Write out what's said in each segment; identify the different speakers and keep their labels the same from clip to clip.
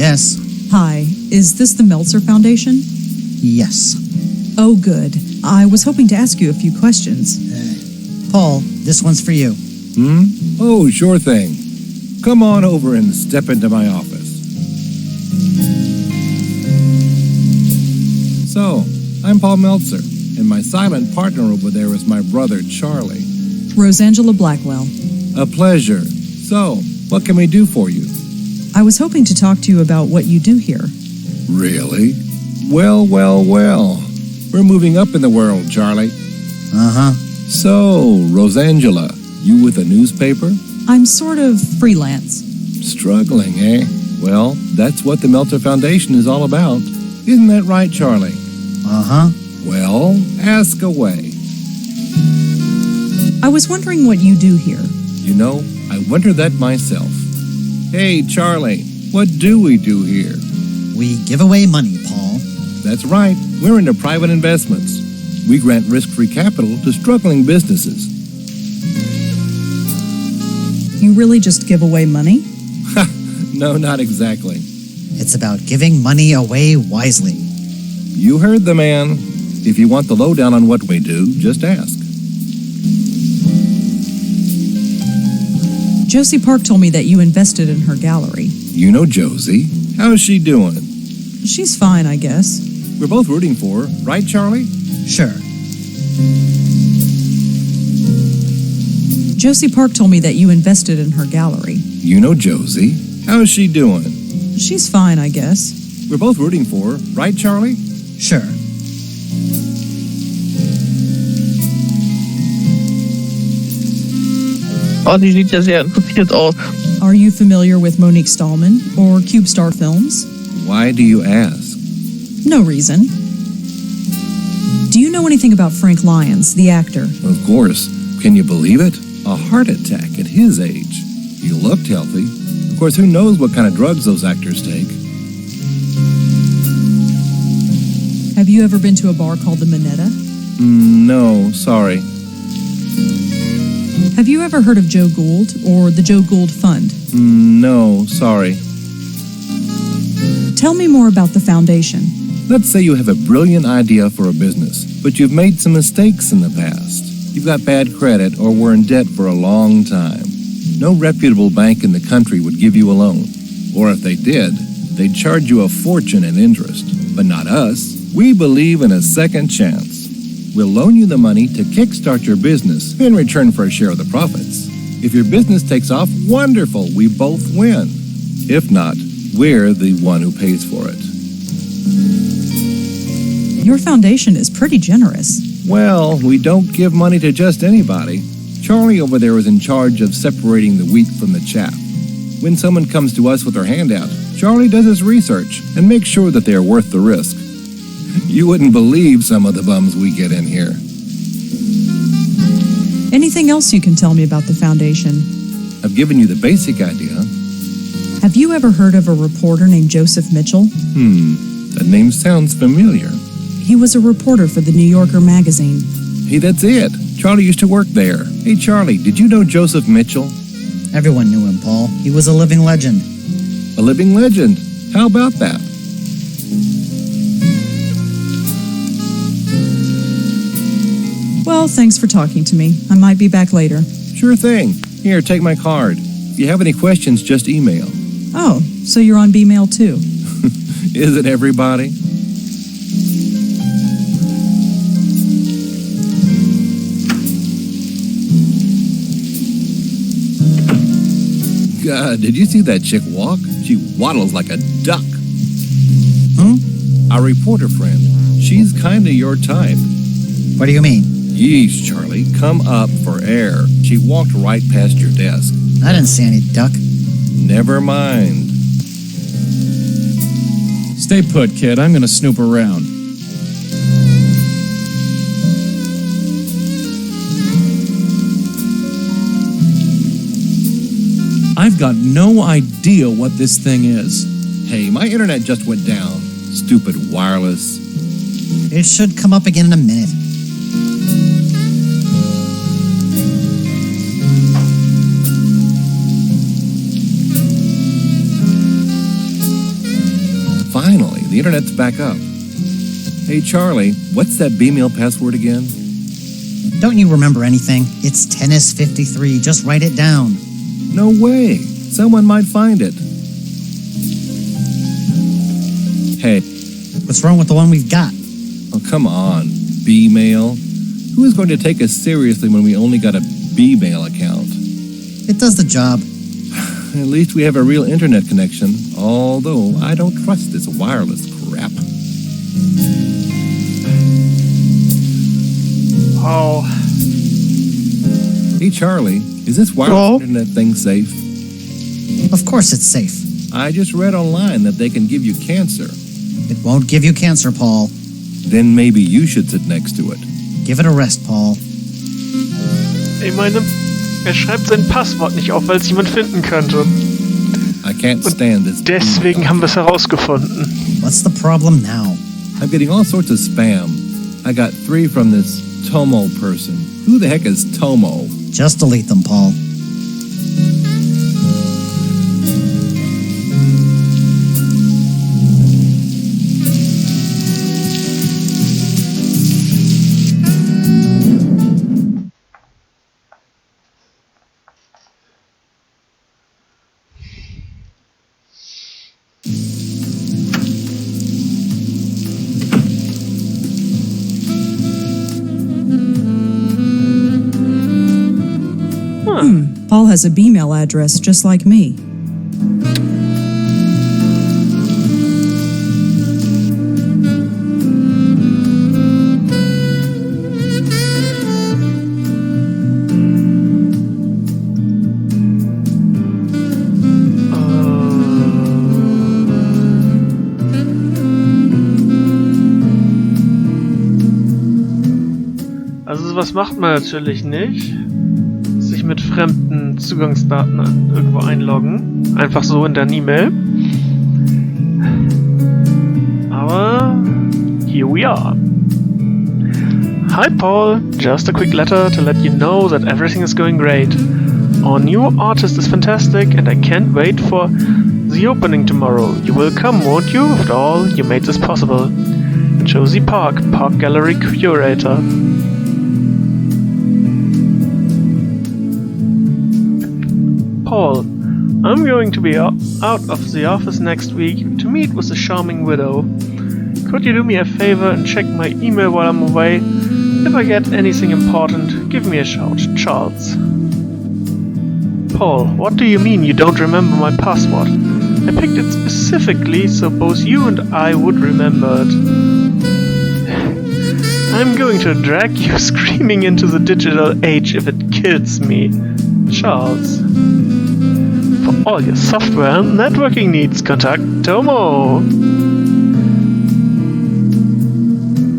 Speaker 1: Yes.
Speaker 2: Hi, is this the Meltzer Foundation?
Speaker 1: Yes.
Speaker 2: Oh, good. I was hoping to ask you a few questions.
Speaker 1: Paul, this one's for you.
Speaker 3: Oh, sure thing. Come on over and step into my office. So, I'm Paul Meltzer, and my silent partner over there is my brother, Charlie.
Speaker 2: Rosangela Blackwell.
Speaker 3: A pleasure. So, what can we do for you?
Speaker 2: I was hoping to talk to you about what you do here.
Speaker 3: Really? Well. We're moving up in the world, Charlie.
Speaker 1: Uh-huh.
Speaker 3: So, Rosangela, you with a newspaper?
Speaker 2: I'm sort of freelance.
Speaker 3: Struggling, eh? Well, that's what the Meltzer Foundation is all about. Isn't that right, Charlie?
Speaker 1: Uh-huh.
Speaker 3: Well, ask away.
Speaker 2: I was wondering what you do here.
Speaker 3: You know, I wonder that myself. Hey, Charlie, what do we do here?
Speaker 1: We give away money, Paul.
Speaker 3: That's right. We're into private investments. We grant risk-free capital to struggling businesses.
Speaker 2: You really just give away money?
Speaker 3: No, not exactly.
Speaker 1: It's about giving money away wisely.
Speaker 3: You heard the man. If you want the lowdown on what we do, just ask.
Speaker 2: Josie Park told me that you invested in her gallery.
Speaker 3: You know Josie. How's she doing?
Speaker 2: She's fine, I guess.
Speaker 3: We're both rooting for her, right, Charlie?
Speaker 1: Sure.
Speaker 2: Josie Park told me that you invested in her gallery.
Speaker 3: You know Josie. How's she doing?
Speaker 2: She's fine, I guess.
Speaker 3: We're both rooting for her, right, Charlie?
Speaker 1: Sure.
Speaker 4: Oh, die sieht ja sehr interessiert aus.
Speaker 2: Are you familiar with Monique Stallman or Cube Star Films?
Speaker 3: Why do you ask?
Speaker 2: No reason. Do you know anything about Frank Lyons, the actor?
Speaker 3: Of course. Can you believe it? A heart attack at his age. He looked healthy. Of course, who knows what kind of drugs those actors take?
Speaker 2: Have you ever been to a bar called the Mittschnitte?
Speaker 3: No, sorry.
Speaker 2: Have you ever heard of Joe Gould or the Joe Gould Fund?
Speaker 3: No, sorry.
Speaker 2: Tell me more about the foundation.
Speaker 3: Let's say you have a brilliant idea for a business, but you've made some mistakes in the past. You've got bad credit or were in debt for a long time. No reputable bank in the country would give you a loan. Or if they did, they'd charge you a fortune in interest. But not us. We believe in a second chance. We'll loan you the money to kickstart your business in return for a share of the profits. If your business takes off, wonderful, we both win. If not, we're the one who pays for it.
Speaker 2: Your foundation is pretty generous.
Speaker 3: Well, we don't give money to just anybody. Charlie over there is in charge of separating the wheat from the chaff. When someone comes to us with their handout, Charlie does his research and makes sure that they are worth the risk. You wouldn't believe some of the bums we get in here.
Speaker 2: Anything else you can tell me about the foundation?
Speaker 3: I've given you the basic idea.
Speaker 2: Have you ever heard of a reporter named Joseph Mitchell?
Speaker 3: That name sounds familiar.
Speaker 2: He was a reporter for the New Yorker magazine.
Speaker 3: Hey, that's it. Charlie used to work there. Hey, Charlie, did you know Joseph Mitchell?
Speaker 1: Everyone knew him, Paul. He was a living legend.
Speaker 3: A living legend. How about that?
Speaker 2: Well, thanks for talking to me. I might be back later.
Speaker 3: Sure thing. Here, take my card. If you have any questions, just email.
Speaker 2: Oh, so you're on B-mail too?
Speaker 3: Isn't everybody? God, did you see that chick walk? She waddles like a duck. Our reporter friend. She's kinda your type.
Speaker 1: What do you mean?
Speaker 3: Yeesh, Charlie, come up for air. She walked right past your desk.
Speaker 1: I didn't see any duck.
Speaker 3: Never mind.
Speaker 5: Stay put, kid. I'm gonna snoop around. I've got no idea what this thing is.
Speaker 3: Hey, my internet just went down. Stupid wireless.
Speaker 1: It should come up again in a minute.
Speaker 3: Finally, the internet's back up. Hey, Charlie, what's that B-mail password again?
Speaker 1: Don't you remember anything? It's tennis53. Just write it down.
Speaker 3: No way. Someone might find it. Hey.
Speaker 1: What's wrong with the one we've got?
Speaker 3: Oh, come on. B-mail? Who is going to take us seriously when we only got a B-mail account?
Speaker 1: It does the job.
Speaker 3: At least we have a real internet connection, although I don't trust this wireless crap.
Speaker 6: Oh.
Speaker 3: Hey, Charlie, is this wireless internet thing safe?
Speaker 1: Of course it's safe.
Speaker 3: I just read online that they can give you cancer.
Speaker 1: It won't give you cancer, Paul.
Speaker 3: Then maybe you should sit next to it.
Speaker 1: Give it a rest, Paul.
Speaker 6: Ich meine, er schreibt sein Passwort nicht auf, weil es jemand finden könnte.
Speaker 3: I can't stand this.
Speaker 6: Deswegen haben wir es herausgefunden.
Speaker 1: What's the problem now?
Speaker 3: I'm getting all sorts of spam. I got 3 from this Tomo person. Who the heck is Tomo?
Speaker 1: Just delete them, Paul.
Speaker 2: Paul has a B-mail address just like me.
Speaker 6: Also sowas macht man natürlich nicht. Sich mit fremden Zugangsdaten irgendwo einloggen. Einfach so in deine E-Mail. Aber here we are. Hi Paul, just a quick letter to let you know that everything is going great. Our new artist is fantastic and I can't wait for the opening tomorrow. You will come, won't you? After all, you made this possible. Josie Park, Park Gallery Curator. Paul, I'm going to be out of the office next week to meet with the charming widow. Could you do me a favor and check my email while I'm away? If I get anything important, give me a shout, Charles. Paul, what do you mean you don't remember my password? I picked it specifically so both you and I would remember it. I'm going to drag you screaming into the digital age if it kills me. Charles. For all your software and networking needs, contact Tomo.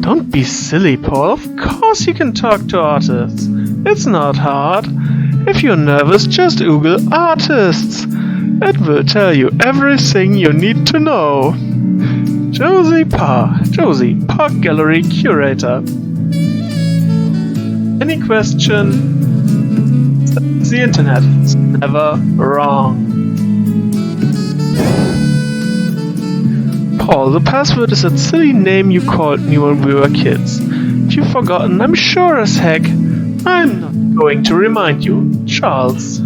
Speaker 6: Don't be silly, Paul. Of course you can talk to artists. It's not hard. If you're nervous, just Google artists. It will tell you everything you need to know. Josie, Park Gallery Curator. Any question? The internet is never wrong. Paul, the password is that silly name you called me when we were kids. If you've forgotten, I'm sure as heck I'm not going to remind you, Charles.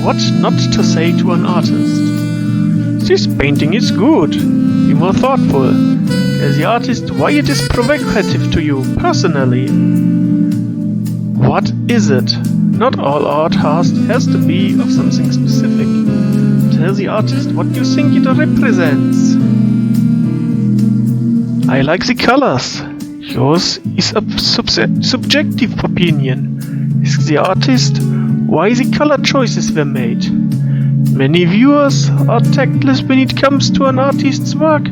Speaker 6: What not to say to an artist? This painting is good. Be more thoughtful. Tell the artist why it is provocative to you, personally. What is it? Not all art has to be of something specific. Tell the artist what you think it represents. I like the colors. Yours is a subjective opinion. Ask the artist why the color choices were made. Many viewers are tactless when it comes to an artist's work.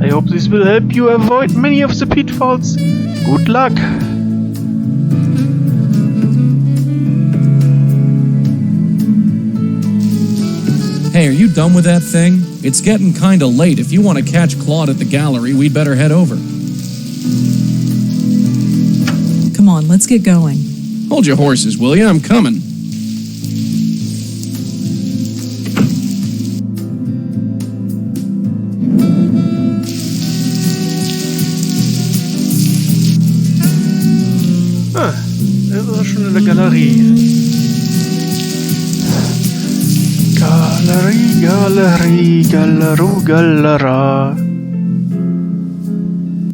Speaker 6: I hope this will help you avoid many of the pitfalls. Good luck!
Speaker 5: Hey, are you done with that thing? It's getting kinda late. If you want to catch Claude at the gallery, we'd better head over.
Speaker 2: Come on, let's get going.
Speaker 5: Hold your horses, will you? I'm coming.
Speaker 6: Das ist schon in der Galerie. Galerie, Galerie, Galera.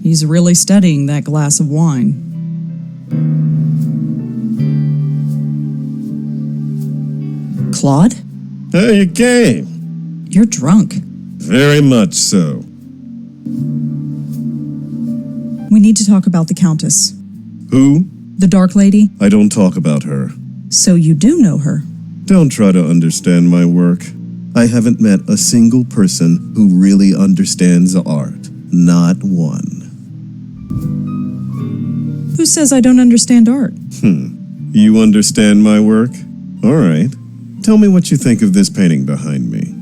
Speaker 2: He's really studying that glass of wine. Claude?
Speaker 7: Oh, you came.
Speaker 2: You're drunk.
Speaker 7: Very much so.
Speaker 2: We need to talk about the Countess.
Speaker 7: Who?
Speaker 2: The Dark Lady?
Speaker 7: I don't talk about her.
Speaker 2: So you do know her.
Speaker 7: Don't try to understand my work. I haven't met a single person who really understands art. Not one.
Speaker 2: Who says I don't understand art?
Speaker 7: You understand my work? All right. Tell me what you think of this painting behind me.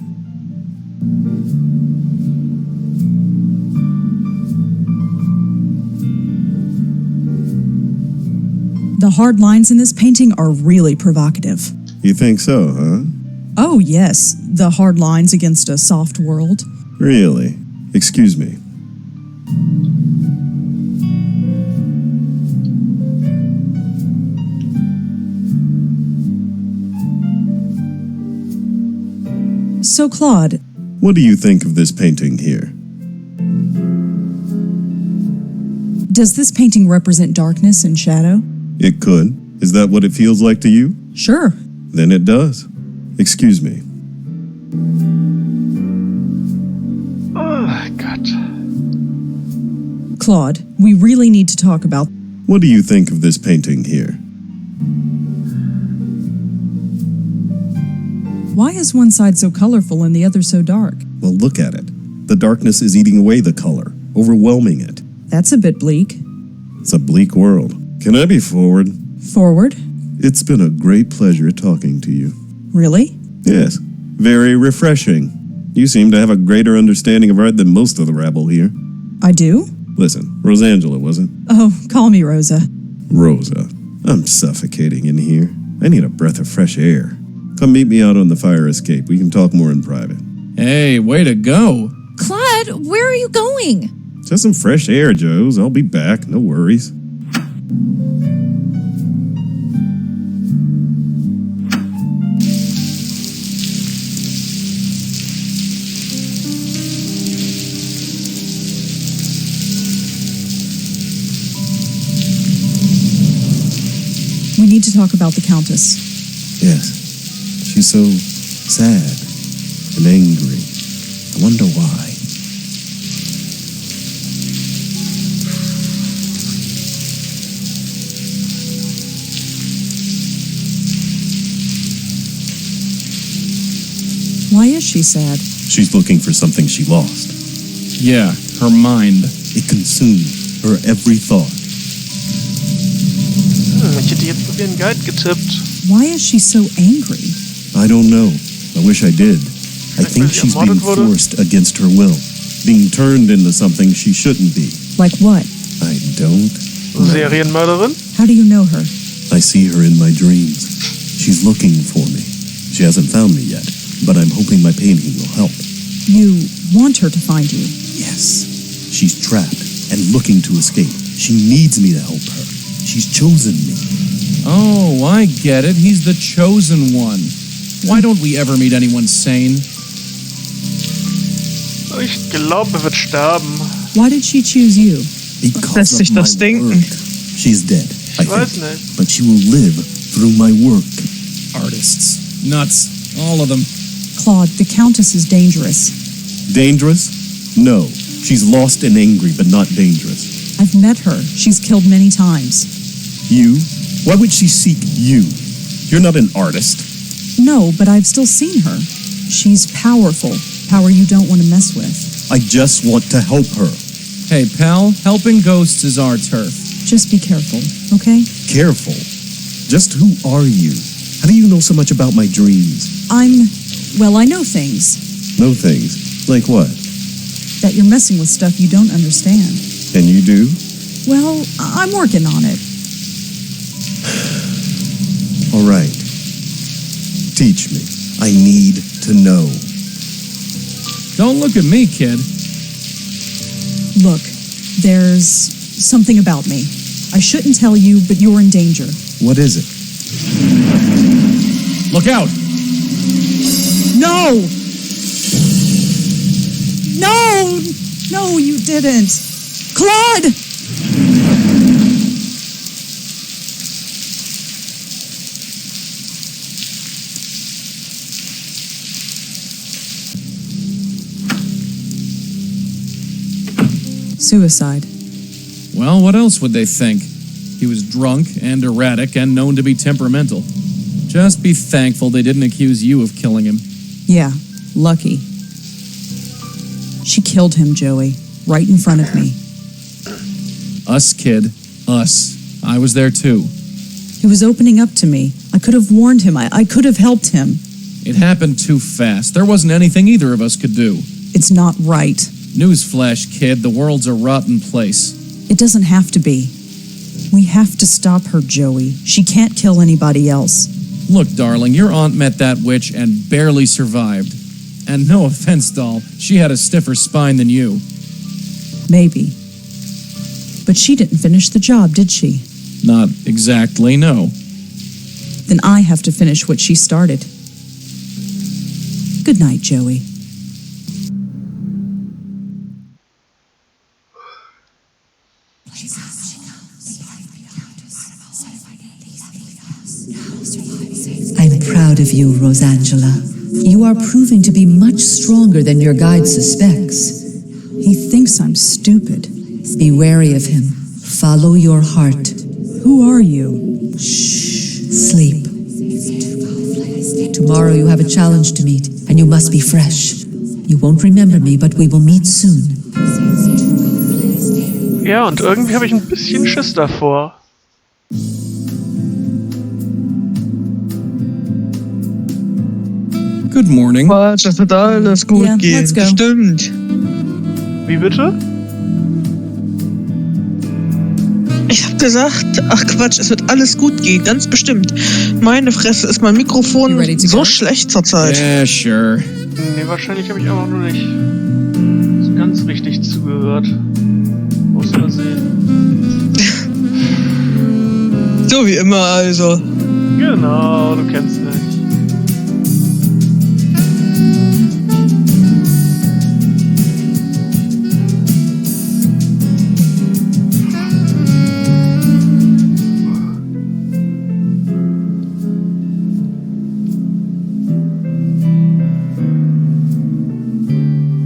Speaker 2: The hard lines in this painting are really provocative.
Speaker 7: You think so, huh?
Speaker 2: Oh, yes, the hard lines against a soft world.
Speaker 7: Really? Excuse me.
Speaker 2: So, Claude,
Speaker 7: What do you think of this painting here?
Speaker 2: does this painting represent darkness and shadow?
Speaker 7: It could. Is that what it feels like to you?
Speaker 2: Sure.
Speaker 7: Then it does. Excuse me.
Speaker 6: Oh Gott.
Speaker 2: Claude, we really need to talk about...
Speaker 7: What do you think of this painting here?
Speaker 2: Why is one side so colorful and the other so dark?
Speaker 7: Well, look at it. The darkness is eating away the color, overwhelming it.
Speaker 2: That's a bit bleak.
Speaker 7: It's a bleak world. Can I be forward?
Speaker 2: Forward?
Speaker 7: It's been a great pleasure talking to you.
Speaker 2: Really?
Speaker 7: Yes, very refreshing. You seem to have a greater understanding of art than most of the rabble here.
Speaker 2: I do?
Speaker 7: Listen, Rosangela, was it?
Speaker 2: Oh, call me Rosa.
Speaker 7: Rosa, I'm suffocating in here. I need a breath of fresh air. Come meet me out on the fire escape. We can talk more in private.
Speaker 5: Hey, way to go.
Speaker 8: Claude, where are you going?
Speaker 7: Just some fresh air, Joes. I'll be back. No worries.
Speaker 2: We need to talk about the Countess.
Speaker 7: Yes. She's so sad and angry. I wonder why.
Speaker 2: Why is she sad?
Speaker 7: She's looking for something she lost.
Speaker 5: Yeah, her mind.
Speaker 7: It consumed her every thought.
Speaker 6: Ich hätte jetzt auf ihren Guide getippt.
Speaker 2: Why is she so angry?
Speaker 7: I don't know. I wish I did. I think she's being forced against her will. Being turned into something she shouldn't be.
Speaker 2: Like what?
Speaker 7: I don't.
Speaker 6: Serienmörderin?
Speaker 2: How do you know her?
Speaker 7: I see her in my dreams. She's looking for me. She hasn't found me yet, but I'm hoping my painting will help.
Speaker 2: You want her to find you?
Speaker 7: Yes. She's trapped and looking to escape. She needs me to help her. She's chosen me.
Speaker 5: Oh, I get it. He's the chosen one. Why don't we ever meet anyone sane?
Speaker 6: Ich glaube, er wird sterben.
Speaker 2: Why did she choose you?
Speaker 7: Because
Speaker 4: Lässt
Speaker 7: of
Speaker 4: sich
Speaker 7: my
Speaker 4: das denken?
Speaker 7: work. She's dead, I
Speaker 6: weiß
Speaker 7: think.
Speaker 6: nicht.
Speaker 7: But she will live through my work.
Speaker 5: Artists. Nuts. All of them.
Speaker 2: Claude, the Countess is dangerous.
Speaker 7: Dangerous? No. She's lost and angry, but not dangerous.
Speaker 2: I've met her. She's killed many times.
Speaker 7: You? Why would she seek you? You're not an artist.
Speaker 2: No, but I've still seen her. She's powerful. Power you don't want to mess with.
Speaker 7: I just want to help her.
Speaker 5: Hey, pal, helping ghosts is our turf.
Speaker 2: Just be careful, okay?
Speaker 7: Careful. Just who are you? How do you know so much about my dreams?
Speaker 2: Well, I know things.
Speaker 7: No things. Like what?
Speaker 2: That you're messing with stuff you don't understand.
Speaker 7: And you do?
Speaker 2: Well, I'm working on it.
Speaker 7: All right. Teach me. I need to know.
Speaker 5: Don't look at me, kid.
Speaker 2: Look, there's something about me. I shouldn't tell you, but you're in danger.
Speaker 7: What is it?
Speaker 5: Look out!
Speaker 2: No! No! No, you didn't. Claude! Suicide.
Speaker 5: Well, what else would they think? He was drunk and erratic and known to be temperamental. Just be thankful they didn't accuse you of killing him.
Speaker 2: Yeah, lucky. She killed him, Joey, right in front of me.
Speaker 5: Us, kid. Us. I was there too.
Speaker 2: He was opening up to me. I could have warned him. I could have helped him.
Speaker 5: It happened too fast. There wasn't anything either of us could do.
Speaker 2: It's not right.
Speaker 5: Newsflash, kid. The world's a rotten place.
Speaker 2: It doesn't have to be. We have to stop her, Joey. She can't kill anybody else.
Speaker 5: Look, darling, your aunt met that witch and barely survived. And no offense, doll, she had a stiffer spine than you.
Speaker 2: Maybe. But she didn't finish the job, did she?
Speaker 5: Not exactly, no.
Speaker 2: Then I have to finish what she started. Good night, Joey.
Speaker 9: I'm proud of you, Rosangela. You are proving to be much stronger than your guide suspects.
Speaker 2: He thinks I'm stupid.
Speaker 9: Be wary of him. Follow your heart.
Speaker 2: Who are you?
Speaker 9: Shh. Sleep. Tomorrow you have a challenge to meet, and you must be fresh. You won't remember me, but we will meet soon.
Speaker 6: Ja, und irgendwie habe ich ein bisschen Schiss davor.
Speaker 5: Good morning.
Speaker 4: Quatsch, das wird alles gut
Speaker 2: Yeah,
Speaker 4: gehen.
Speaker 2: let's go.
Speaker 4: Bestimmt.
Speaker 6: Wie bitte?
Speaker 4: Ich hab gesagt, ach Quatsch, es wird alles gut gehen, ganz bestimmt. Meine Fresse, ist mein Mikrofon
Speaker 2: You ready to
Speaker 4: so
Speaker 2: go?
Speaker 4: schlecht zurzeit.
Speaker 5: Yeah, sure.
Speaker 6: Nee, wahrscheinlich habe ich einfach nur nicht so ganz richtig zugehört. Muss man sehen.
Speaker 4: So wie immer also.
Speaker 6: Genau, du kennst mich.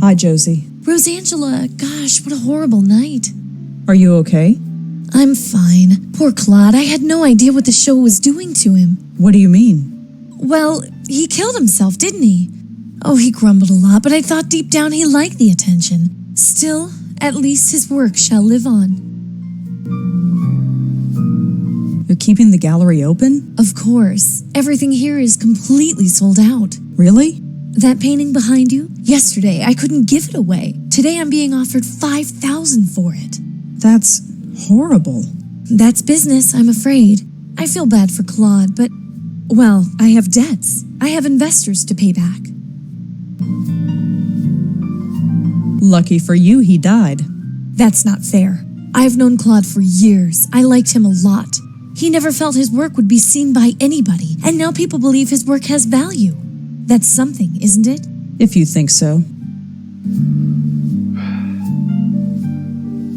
Speaker 2: Hi, Josie.
Speaker 8: Rosangela, gosh, what a horrible night.
Speaker 2: Are you okay?
Speaker 8: I'm fine. Poor Claude, I had no idea what the show was doing to him.
Speaker 2: What do you mean?
Speaker 8: Well, he killed himself, didn't he? Oh, he grumbled a lot, but I thought deep down he liked the attention. Still, at least his work shall live on.
Speaker 2: You're keeping the gallery open?
Speaker 8: Of course. Everything here is completely sold out.
Speaker 2: Really?
Speaker 8: That painting behind you? Yesterday, I couldn't give it away. Today, I'm being offered $5,000 for it.
Speaker 2: That's horrible.
Speaker 8: That's business, I'm afraid. I feel bad for Claude, but, well, I have debts. I have investors to pay back.
Speaker 2: Lucky for you, he died.
Speaker 8: That's not fair. I've known Claude for years. I liked him a lot. He never felt his work would be seen by anybody, and now people believe his work has value. That's something, isn't it?
Speaker 2: If you think so.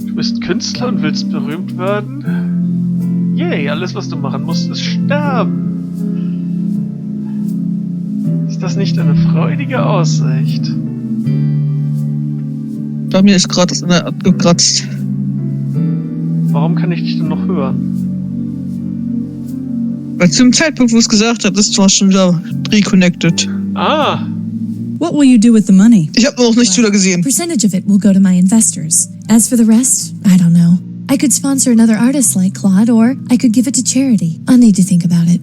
Speaker 6: Du bist Künstler und willst berühmt werden? Yay, alles was du machen musst, ist sterben. Ist das nicht eine freudige Aussicht?
Speaker 4: Bei mir ist gerade das in der Art gekratzt.
Speaker 6: Warum kann ich dich denn noch hören?
Speaker 4: Weil zu dem Zeitpunkt, wo es gesagt hat, ist zwar schon wieder reconnected.
Speaker 6: Ah!
Speaker 2: What will you do with the money?
Speaker 4: Ich habe noch nicht wieder gesehen.
Speaker 8: Percentage of it will go to my investors. As for the rest, I don't know. I could sponsor another artist like Claude, or I could give it to charity. I'll need to think about it.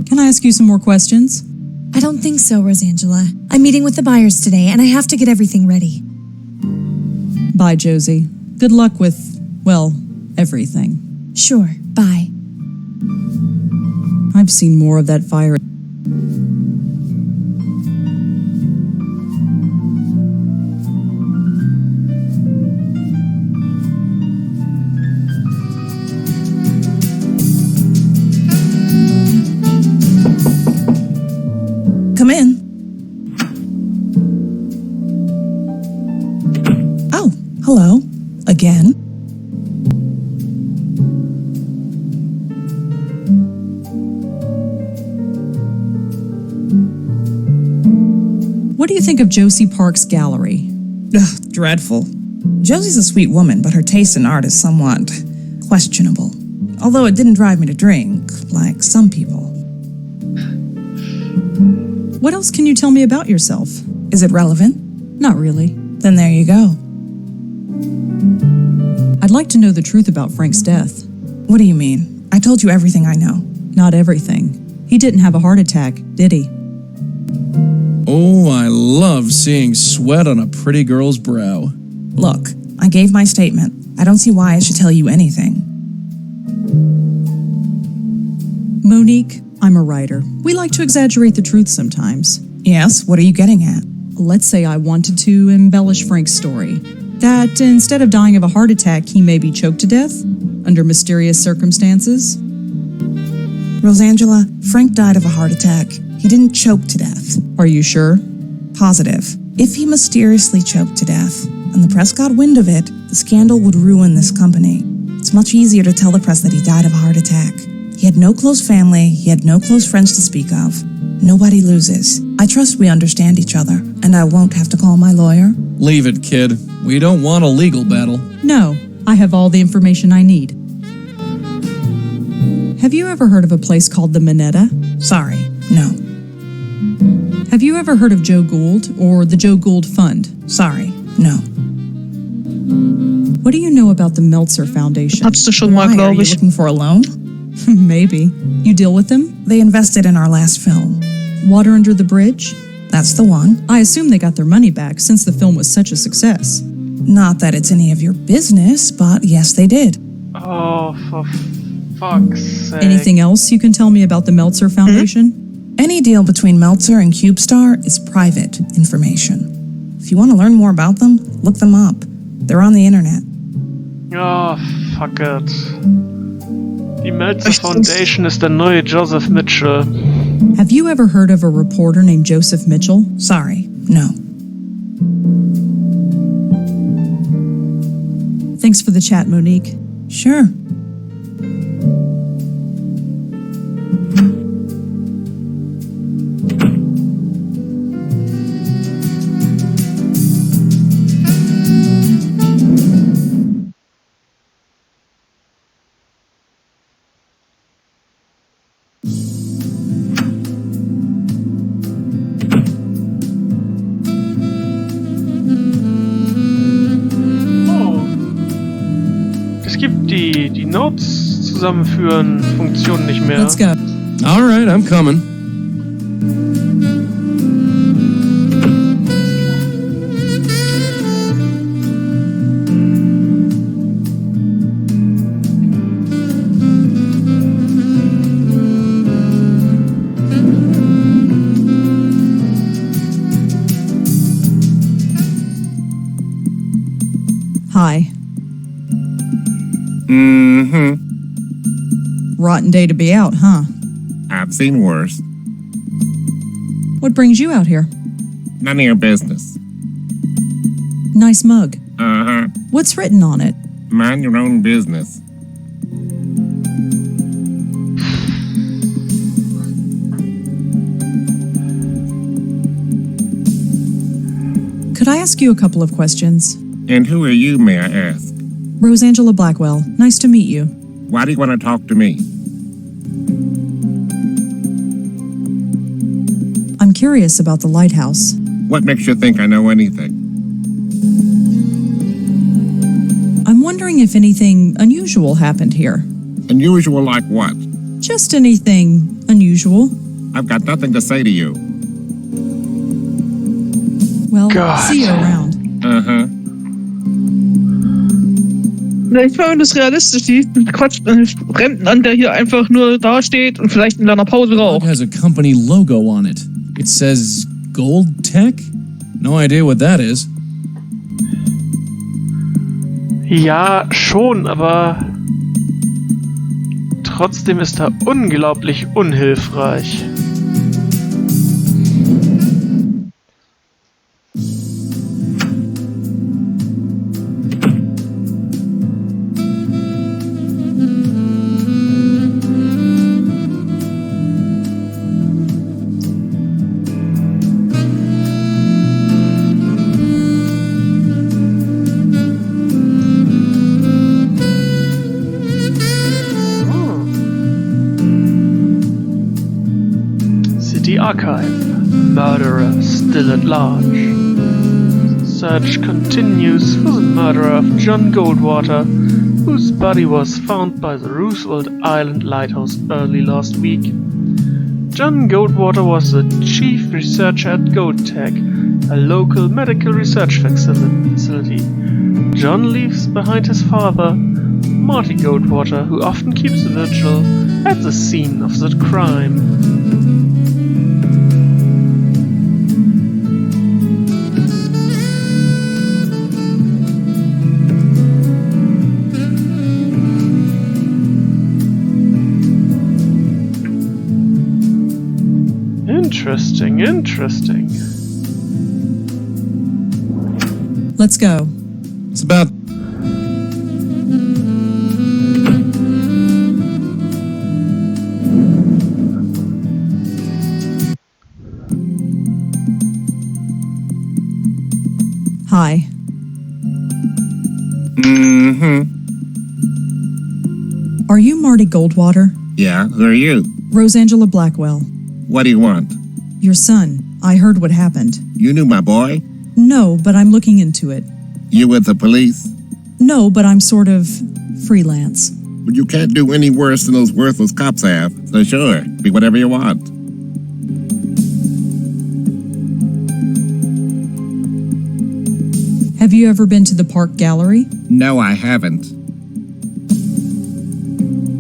Speaker 2: Can I ask you some more questions?
Speaker 8: I don't think so, Rosangela. I'm meeting with the buyers today, and I have to get everything ready.
Speaker 2: Bye, Josie. Good luck with, well, everything.
Speaker 8: Sure, bye.
Speaker 2: I've seen more of that fire.
Speaker 10: Come in. Oh, hello. Again.
Speaker 2: What do you think of Josie Park's gallery?
Speaker 10: Ugh, dreadful. Josie's a sweet woman, but her taste in art is somewhat questionable. Although it didn't drive me to drink, like some people.
Speaker 2: What else can you tell me about yourself?
Speaker 10: Is it relevant?
Speaker 2: Not really.
Speaker 10: Then there you go.
Speaker 2: I'd like to know the truth about Frank's death.
Speaker 10: What do you mean? I told you everything I know.
Speaker 2: Not everything. He didn't have a heart attack, did he?
Speaker 5: Oh, I love seeing sweat on a pretty girl's brow.
Speaker 10: Look, I gave my statement. I don't see why I should tell you anything.
Speaker 2: Monique, I'm a writer. We like to exaggerate the truth sometimes.
Speaker 10: Yes, what are you getting at?
Speaker 2: Let's say I wanted to embellish Frank's story. That instead of dying of a heart attack, he may be choked to death under mysterious circumstances.
Speaker 10: Rosangela, Frank died of a heart attack. He didn't choke to death.
Speaker 2: Are you sure?
Speaker 10: Positive. If he mysteriously choked to death, and the press got wind of it, the scandal would ruin this company. It's much easier to tell the press that he died of a heart attack. He had no close family, he had no close friends to speak of. Nobody loses. I trust we understand each other, and I won't have to call my lawyer.
Speaker 5: Leave it, kid. We don't want a legal battle.
Speaker 2: No, I have all the information I need. Have you ever heard of a place called the Mittschnitte?
Speaker 10: Sorry, no.
Speaker 2: Have you ever heard of Joe Gould or the Joe Gould Fund?
Speaker 10: Sorry, no.
Speaker 2: What do you know about the Meltzer Foundation?
Speaker 4: Hattest du schon mal,
Speaker 10: Why, are
Speaker 4: glaube
Speaker 10: you
Speaker 4: ich.
Speaker 10: looking for a loan?
Speaker 2: Maybe. You deal with them?
Speaker 10: They invested in our last film.
Speaker 2: Water Under the Bridge?
Speaker 10: That's the one.
Speaker 2: I assume they got their money back since the film was such a success.
Speaker 10: Not that it's any of your business, but yes, they did.
Speaker 6: Oh, for fuck's sake.
Speaker 2: Anything else you can tell me about the Meltzer Foundation?
Speaker 10: Any deal between Meltzer and CubeStar is private information. If you want to learn more about them, look them up. They're on the internet.
Speaker 6: Oh, fuck it. Die Meltzer Foundation ist der neue Joseph Mitchell.
Speaker 2: Have you ever heard of a reporter named Joseph Mitchell?
Speaker 10: Sorry, no.
Speaker 2: Thanks for the chat, Monique.
Speaker 10: Sure.
Speaker 6: Die Notes zusammenführen Funktion nicht mehr.
Speaker 2: Let's go.
Speaker 5: All right, I'm coming.
Speaker 2: Hi.
Speaker 3: Mm-hmm.
Speaker 2: Rotten day to be out, huh?
Speaker 3: I've seen worse.
Speaker 2: What brings you out here?
Speaker 3: None of your business.
Speaker 2: Nice mug.
Speaker 3: Uh-huh.
Speaker 2: What's written on it?
Speaker 3: Mind your own business.
Speaker 2: Could I ask you a couple of questions?
Speaker 3: And who are you, may I ask?
Speaker 2: Rosangela Blackwell. Nice to meet you.
Speaker 3: Why do you want to talk to me?
Speaker 2: I'm curious about the lighthouse.
Speaker 3: What makes you think I know anything?
Speaker 2: I'm wondering if anything unusual happened here.
Speaker 3: Unusual like what?
Speaker 2: Just anything unusual.
Speaker 3: I've got nothing to say to you.
Speaker 2: Well,
Speaker 6: God.
Speaker 2: see you around.
Speaker 4: Ich meine, das ist realistisch. Die quatscht einen Fremden an, der hier einfach nur dasteht und vielleicht in einer Pause raucht.
Speaker 5: It has a company logo on it. It says Gold Tech? No idea what that is.
Speaker 6: Ja, schon, aber trotzdem ist er unglaublich unhilfreich. Archive. Murderer still at large. Search continues for the murderer of John Goldwater, whose body was found by the Roosevelt Island lighthouse early last week. John Goldwater was the chief researcher at GoldTech, a local medical research facility. John leaves behind his father, Marty Goldwater, who often keeps a vigil at the scene of the crime. Interesting.
Speaker 2: Let's go.
Speaker 3: It's about...
Speaker 2: Hi. Are you Marty Goldwater?
Speaker 3: Yeah, who are you?
Speaker 2: Rosangela Blackwell.
Speaker 3: What do you want?
Speaker 2: Your son. I heard what happened.
Speaker 3: You knew my boy?
Speaker 2: No, but I'm looking into it.
Speaker 3: You with the police?
Speaker 2: No, but I'm sort of freelance.
Speaker 3: But you can't do any worse than those worthless cops have. So sure, be whatever you want.
Speaker 2: Have you ever been to the Park Gallery?
Speaker 3: No, I haven't.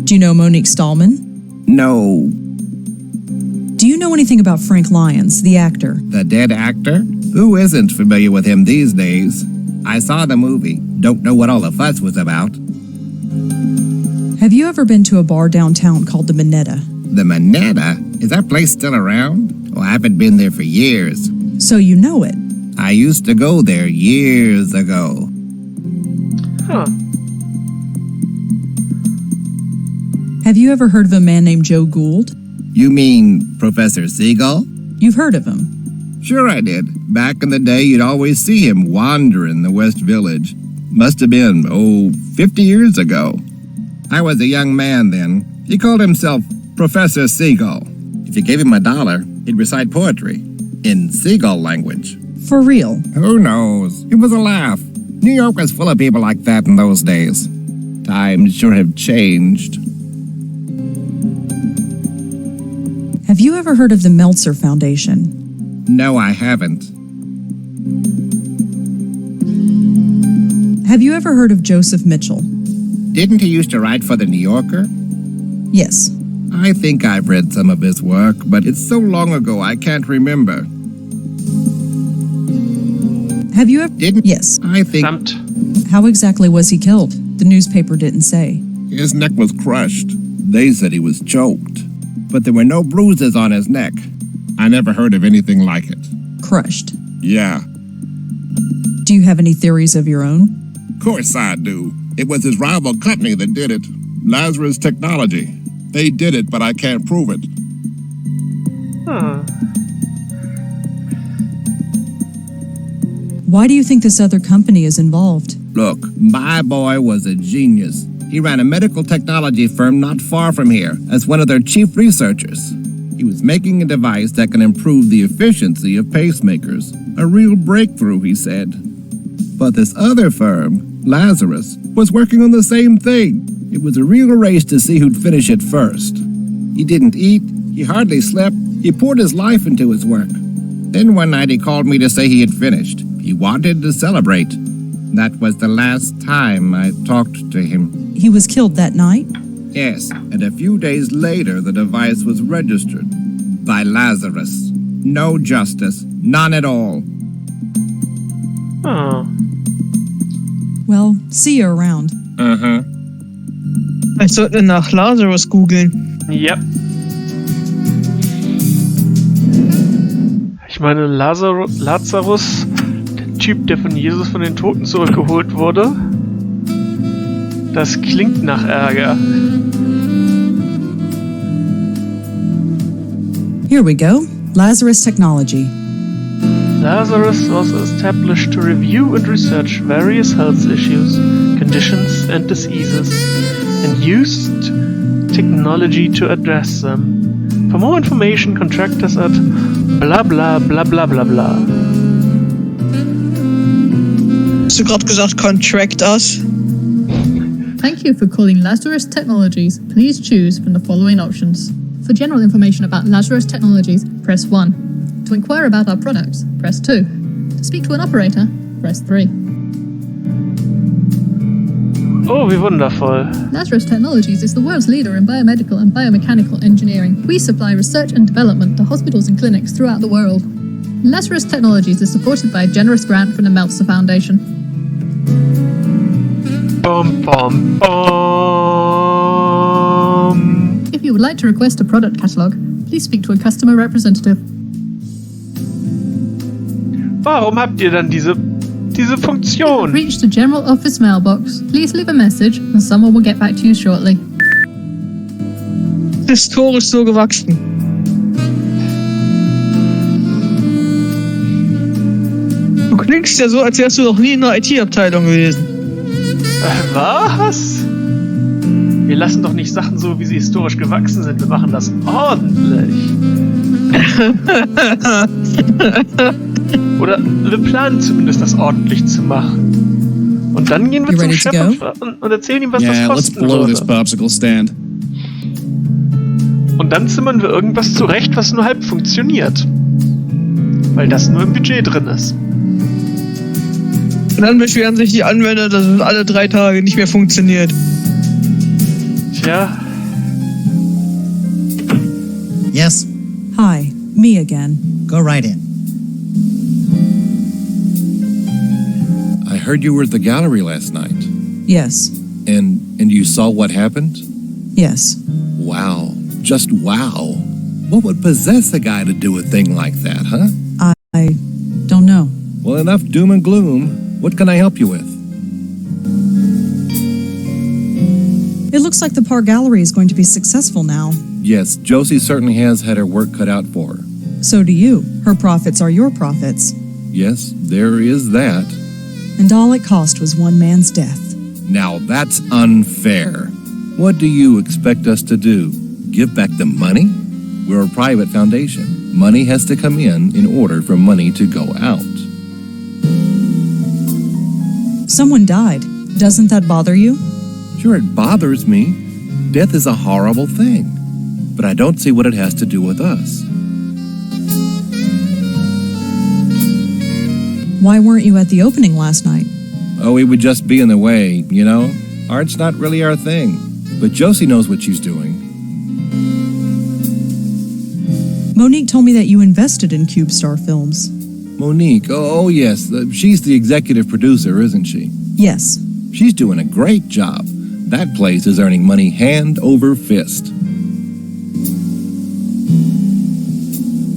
Speaker 2: Do you know Monique Stallman?
Speaker 3: No.
Speaker 2: Do you know anything about Frank Lyons, the actor?
Speaker 3: The dead actor? Who isn't familiar with him these days? I saw the movie. Don't know what all the fuss was about.
Speaker 2: Have you ever been to a bar downtown called the Mittschnitte?
Speaker 3: The Mittschnitte? Is that place still around? Oh, I haven't been there for years.
Speaker 2: So you know it.
Speaker 3: I used to go there years ago.
Speaker 6: Huh.
Speaker 2: Have you ever heard of a man named Joe Gould?
Speaker 3: You mean Professor Siegel?
Speaker 2: You've heard of him.
Speaker 3: Sure I did. Back in the day, you'd always see him wandering the West Village. Must have been, 50 years ago. I was a young man then. He called himself Professor Siegel. If you gave him $1, he'd recite poetry in Siegel language.
Speaker 2: For real?
Speaker 3: Who knows? It was a laugh. New York was full of people like that in those days. Times sure have changed.
Speaker 2: Have you ever heard of the Meltzer Foundation?
Speaker 3: No, I haven't.
Speaker 2: Have you ever heard of Joseph Mitchell?
Speaker 3: Didn't he used to write for the New Yorker?
Speaker 2: Yes.
Speaker 3: I think I've read some of his work, but it's so long ago I can't remember.
Speaker 2: Have you ever...
Speaker 3: Didn't...
Speaker 2: Yes.
Speaker 3: I think...
Speaker 2: How exactly was he killed? The newspaper didn't say.
Speaker 3: His neck was crushed. They said he was choked. But there were no bruises on his neck. I never heard of anything like it.
Speaker 2: Crushed.
Speaker 3: Yeah.
Speaker 2: Do you have any theories of your own?
Speaker 3: Of course I do. It was his rival company that did it. Lazarus Technology. They did it, but I can't prove it.
Speaker 6: Huh.
Speaker 2: Why do you think this other company is involved?
Speaker 3: Look, my boy was a genius. He ran a medical technology firm not far from here as one of their chief researchers. He was making a device that can improve the efficiency of pacemakers. A real breakthrough, he said. But this other firm, Lazarus, was working on the same thing. It was a real race to see who'd finish it first. He didn't eat, he hardly slept, he poured his life into his work.
Speaker 11: Then one night he called me to say he had finished. He wanted to celebrate. That was the last time I talked to him.
Speaker 2: He was killed that night?
Speaker 11: Yes, and a few days later the device was registered by Lazarus. No justice, none at all.
Speaker 6: Oh.
Speaker 2: Well, see you around.
Speaker 11: Uh-huh.
Speaker 4: Ich sollte nach Lazarus googeln.
Speaker 6: Ja. Ich meine, Lazarus, der Typ, der von Jesus von den Toten zurückgeholt wurde, das klingt nach Ärger.
Speaker 2: Here we go. Lazarus Technology.
Speaker 6: Lazarus was established to review and research various health issues, conditions, and diseases, and used technology to address them. For more information, contact us at bla bla bla bla bla bla.
Speaker 4: Hast du gerade gesagt, contract us?
Speaker 12: Thank you for calling Lazarus Technologies. Please choose from the following options. For general information about Lazarus Technologies, press 1. To inquire about our products, press 2. To speak to an operator, press 3.
Speaker 6: Oh, wie wundervoll.
Speaker 12: Lazarus Technologies is the world's leader in biomedical and biomechanical engineering. We supply research and development to hospitals and clinics throughout the world. Lazarus Technologies is supported by a generous grant from the Meltzer Foundation.
Speaker 6: Bum, bum, bum.
Speaker 12: If you would like to request a product catalog, please speak to a customer representative.
Speaker 6: Warum habt ihr dann diese Funktion?
Speaker 12: Reach the general office mailbox. Please leave a message and someone will get back to you shortly.
Speaker 4: Historisch so gewachsen. Du klingst ja so, als wärst du noch nie in der IT-Abteilung gewesen.
Speaker 6: Was? Wir lassen doch nicht Sachen so, wie sie historisch gewachsen sind. Wir machen das ordentlich. Oder wir planen zumindest, das ordentlich zu machen. Und dann gehen wir zum Chef und erzählen ihm, was das kosten
Speaker 5: let's blow
Speaker 6: würde.
Speaker 5: this popsicle stand.
Speaker 6: Und dann zimmern wir irgendwas zurecht, was nur halb funktioniert. Weil das nur im Budget drin ist.
Speaker 4: Und dann beschweren sich die Anwender, dass es alle 3 Tage nicht mehr funktioniert.
Speaker 6: Tja.
Speaker 1: Yes,
Speaker 2: Hi, me again.
Speaker 1: go right in.
Speaker 3: I heard you were at the gallery last night.
Speaker 2: Yes,
Speaker 3: And you saw what happened?
Speaker 2: yes.
Speaker 3: Wow. Just wow. What would possess a guy to do a thing like that, huh?
Speaker 2: I don't know.
Speaker 3: Well, enough doom and gloom. What can I help you with?
Speaker 2: It looks like the Park Gallery is going to be successful now.
Speaker 3: Yes, Josie certainly has had her work cut out for her.
Speaker 2: So do you. Her profits are your profits.
Speaker 3: Yes, there is that.
Speaker 2: And all it cost was one man's death.
Speaker 3: Now that's unfair. What do you expect us to do? Give back the money? We're a private foundation. Money has to come in order for money to go out.
Speaker 2: Someone died. Doesn't that bother you?
Speaker 3: Sure, it bothers me. Death is a horrible thing. But I don't see what it has to do with us.
Speaker 2: Why weren't you at the opening last night?
Speaker 3: Oh, it would just be in the way, you know? Art's not really our thing. But Josie knows what she's doing.
Speaker 2: Monique told me that you invested in CubeStar Films.
Speaker 3: Monique, oh yes, she's the executive producer, isn't she?
Speaker 2: Yes.
Speaker 3: She's doing a great job. That place is earning money hand over fist.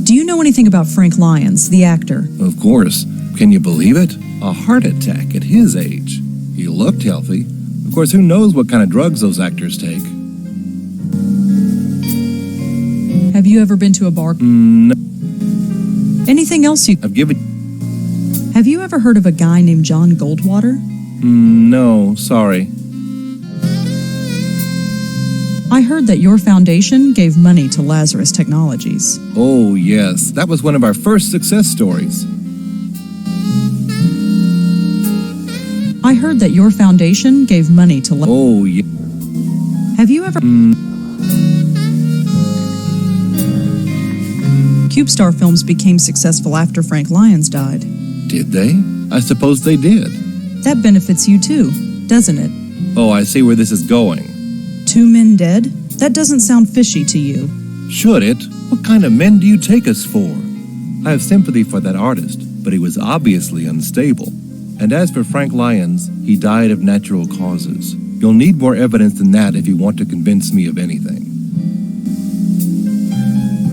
Speaker 2: Do you know anything about Frank Lyons, the actor?
Speaker 3: Of course. Can you believe it? A heart attack at his age. He looked healthy. Of course, who knows what kind of drugs those actors take?
Speaker 2: Have you ever been to a bar?
Speaker 3: No.
Speaker 2: Anything else you...
Speaker 3: I've given...
Speaker 2: Have you ever heard of a guy named John Goldwater?
Speaker 3: No, sorry.
Speaker 2: I heard that your foundation gave money to Lazarus Technologies.
Speaker 3: Oh, yes. That was one of our first success stories.
Speaker 2: I heard that your foundation gave money to...
Speaker 3: Oh, yeah.
Speaker 2: Have you ever... CubeStar Films became successful after Frank Lyons died.
Speaker 3: Did they? I suppose they did.
Speaker 2: That benefits you too, doesn't it?
Speaker 3: Oh, I see where this is going.
Speaker 2: 2 men dead? That doesn't sound fishy to you.
Speaker 3: Should it? What kind of men do you take us for? I have sympathy for that artist, but he was obviously unstable. And as for Frank Lyons, he died of natural causes. You'll need more evidence than that if you want to convince me of anything.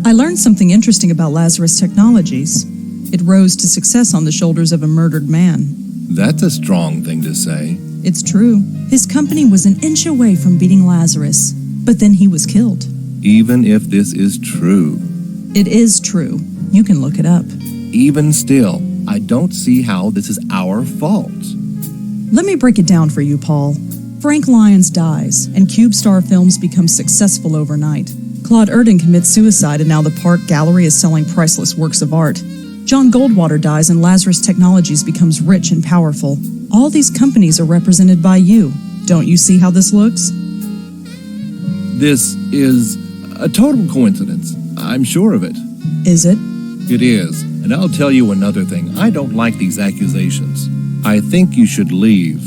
Speaker 2: I learned something interesting about Lazarus Technologies. It rose to success on the shoulders of a murdered man.
Speaker 3: That's a strong thing to say.
Speaker 2: It's true. His company was an inch away from beating Lazarus, but then he was killed.
Speaker 3: Even if this is true.
Speaker 2: It is true. You can look it up.
Speaker 3: Even still, I don't see how this is our fault.
Speaker 2: Let me break it down for you, Paul. Frank Lyons dies, and CubeStar Films becomes successful overnight. Claude Erdin commits suicide, and now the Park Gallery is selling priceless works of art. John Goldwater dies, and Lazarus Technologies becomes rich and powerful. All these companies are represented by you. Don't you see how this looks?
Speaker 3: This is a total coincidence. I'm sure of it.
Speaker 2: Is it?
Speaker 3: It is. And I'll tell you another thing. I don't like these accusations. I think you should leave.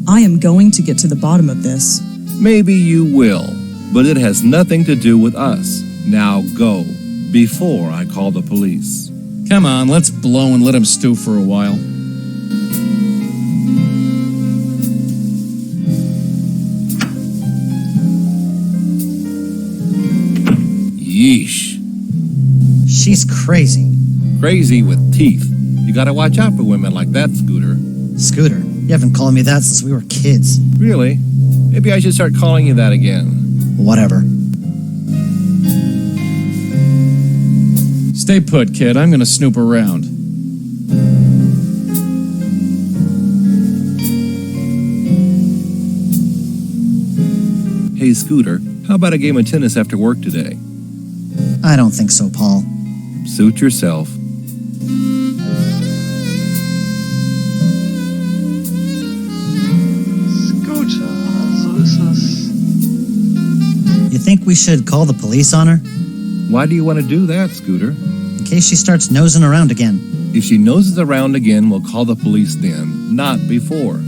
Speaker 2: I am going to get to the bottom of this.
Speaker 3: Maybe you will, but it has nothing to do with us. Now go, before I call the police.
Speaker 5: Come on, let's blow and let him stew for a while. Yeesh.
Speaker 1: She's crazy.
Speaker 3: Crazy with teeth. You gotta watch out for women like that, Scooter.
Speaker 1: Scooter, you haven't called me that since we were kids.
Speaker 3: Really? Maybe I should start calling you that again.
Speaker 1: Whatever.
Speaker 5: Stay put, kid. I'm gonna snoop around.
Speaker 3: Hey, Scooter, how about a game of tennis after work today?
Speaker 1: I don't think so, Paul.
Speaker 3: Suit yourself.
Speaker 6: Scooter, so ist es.
Speaker 1: You think we should call the police on her?
Speaker 3: Why do you want to do that, Scooter?
Speaker 1: In case she starts nosing around again.
Speaker 3: If she noses around again, we'll call the police then, not before.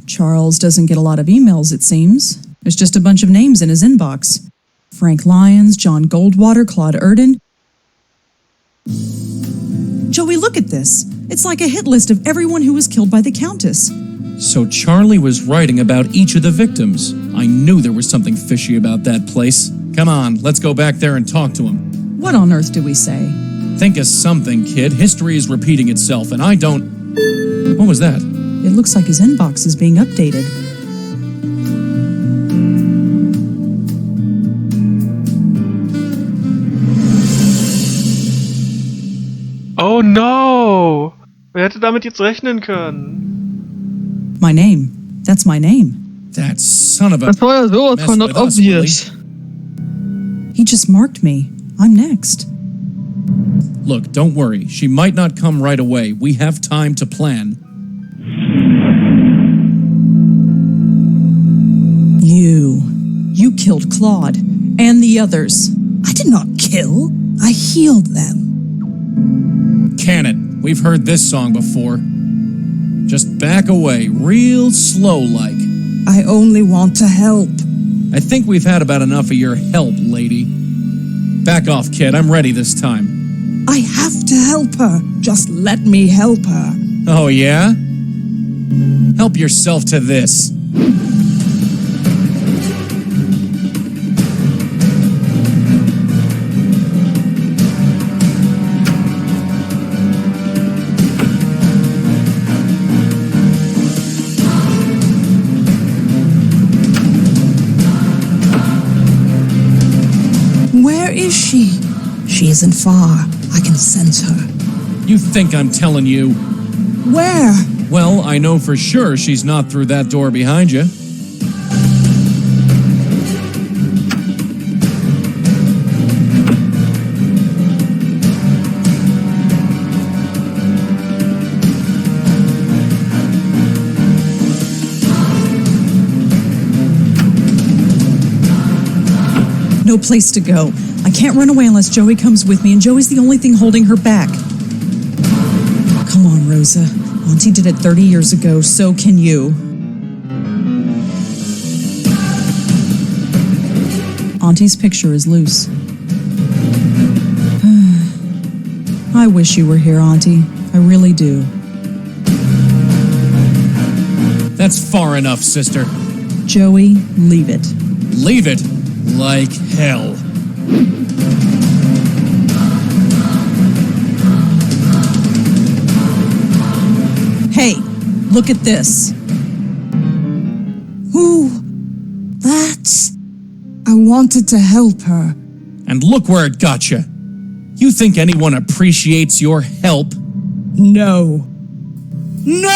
Speaker 2: Charles doesn't get a lot of emails, it seems. There's just a bunch of names in his inbox. Frank Lyons, John Goldwater, Claude Erdin. Joey, look at this. It's like a hit list of everyone who was killed by the Countess.
Speaker 5: So Charlie was writing about each of the victims. I knew there was something fishy about that place. Come on, let's go back there and talk to him.
Speaker 2: What on earth do we say?
Speaker 5: Think of something, kid. History is repeating itself, and I don't... What was that?
Speaker 2: It looks like his inbox is being updated.
Speaker 6: Oh no! Wer hätte damit jetzt rechnen können?
Speaker 2: My name. That's my name.
Speaker 5: That son of a...
Speaker 4: Das war ja sowas
Speaker 5: mess
Speaker 4: von
Speaker 5: with
Speaker 4: not
Speaker 5: us,
Speaker 4: obvious.
Speaker 2: He just marked me. I'm next.
Speaker 5: Look, don't worry. She might not come right away. We have time to plan.
Speaker 2: You killed Claude and the others.
Speaker 10: I did not kill. I healed them.
Speaker 5: Can it? We've heard this song before. Just back away, real slow-like.
Speaker 10: I only want to help.
Speaker 5: I think we've had about enough of your help, lady. Back off, kid. I'm ready this time.
Speaker 10: I have to help her. Just let me help her.
Speaker 5: Oh, yeah? Help yourself to this.
Speaker 10: Where is she? She isn't far. I can sense her.
Speaker 5: You think I'm telling you?
Speaker 10: Where?
Speaker 5: Well, I know for sure she's not through that door behind you.
Speaker 2: No place to go. I can't run away unless Joey comes with me, and Joey's the only thing holding her back. Come on, Rosa. Auntie did it 30 years ago, so can you. Auntie's picture is loose. I wish you were here, Auntie. I really do.
Speaker 5: That's far enough, sister.
Speaker 2: Joey, leave it.
Speaker 5: Leave it? Like hell.
Speaker 2: Hey, look at this.
Speaker 10: Who? That's... I wanted to help her.
Speaker 5: And look where it got you. You think anyone appreciates your help?
Speaker 2: No.
Speaker 10: No!